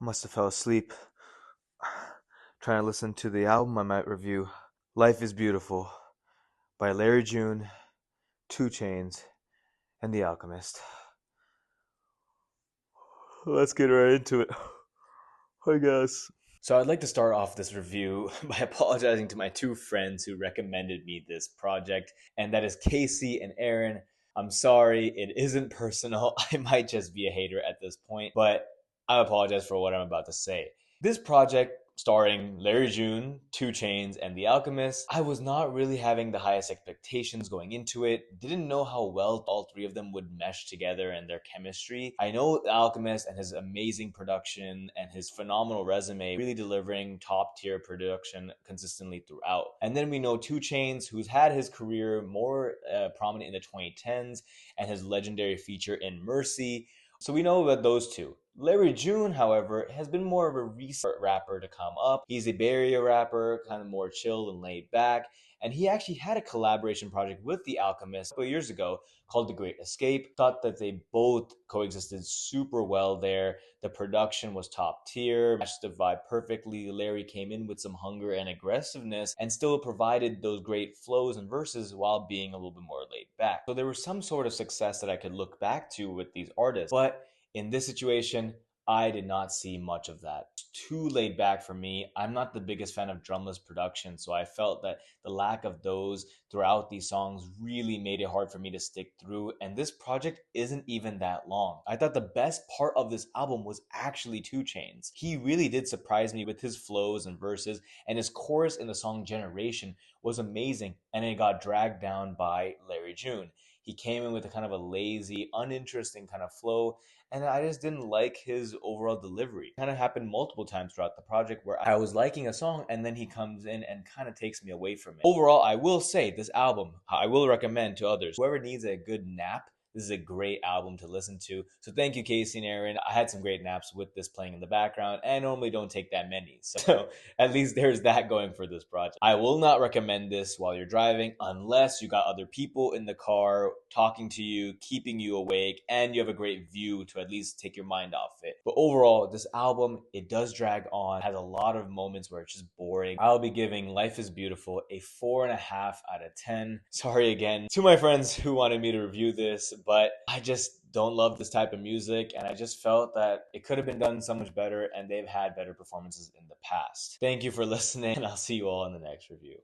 Must have fell asleep trying to listen to the album I might review. Life is Beautiful by Larry June, 2 Chainz, and The Alchemist. Let's get right into it. I guess. So I'd like to start off this review by apologizing to my two friends who recommended me this project, and that is Casey and Aaron. I'm sorry, it isn't personal. I might just be a hater at this point, but I apologize for what I'm about to say. This project, starring Larry June, 2 Chainz, and The Alchemist, I was not really having the highest expectations going into it. Didn't know how well all three of them would mesh together and their chemistry. I know The Alchemist and his amazing production and his phenomenal resume really delivering top tier production consistently throughout. And then we know 2 Chainz, who's had his career more prominent in the 2010s and his legendary feature in Mercy. So we know about those two. Larry June, however, has been more of a recent rapper to come up. He's a Bay Area rapper, kind of more chill and laid back. And he actually had a collaboration project with The Alchemist a couple years ago called The Great Escape. Thought that they both coexisted super well there. The production was top tier, matched the vibe perfectly. Larry came in with some hunger and aggressiveness and still provided those great flows and verses while being a little bit more laid back. So there was some sort of success that I could look back to with these artists. But in this situation, I did not see much of that. It's too laid back for me. I'm not the biggest fan of drumless production, so I felt that the lack of those throughout these songs really made it hard for me to stick through, and this project isn't even that long. I thought the best part of this album was actually 2 Chainz. He really did surprise me with his flows and verses, and his chorus in the song Generation was amazing, and it got dragged down by Larry June. He came in with a kind of a lazy, uninteresting kind of flow, and I just didn't like his overall delivery. It kind of happened multiple times throughout the project where I was liking a song and then he comes in and kind of takes me away from it. Overall, I will say this album, I will recommend to others. Whoever needs a good nap, this is a great album to listen to. So thank you, Casey and Aaron. I had some great naps with this playing in the background, and I normally don't take that many. So at least there's that going for this project. I will not recommend this while you're driving unless you got other people in the car talking to you, keeping you awake, and you have a great view to at least take your mind off it. But overall, this album, it does drag on, has a lot of moments where it's just boring. I'll be giving Life is Beautiful a 4.5 out of 10. Sorry again to my friends who wanted me to review this, but I just don't love this type of music, and I just felt that it could have been done so much better, and they've had better performances in the past. Thank you for listening, and I'll see you all in the next review.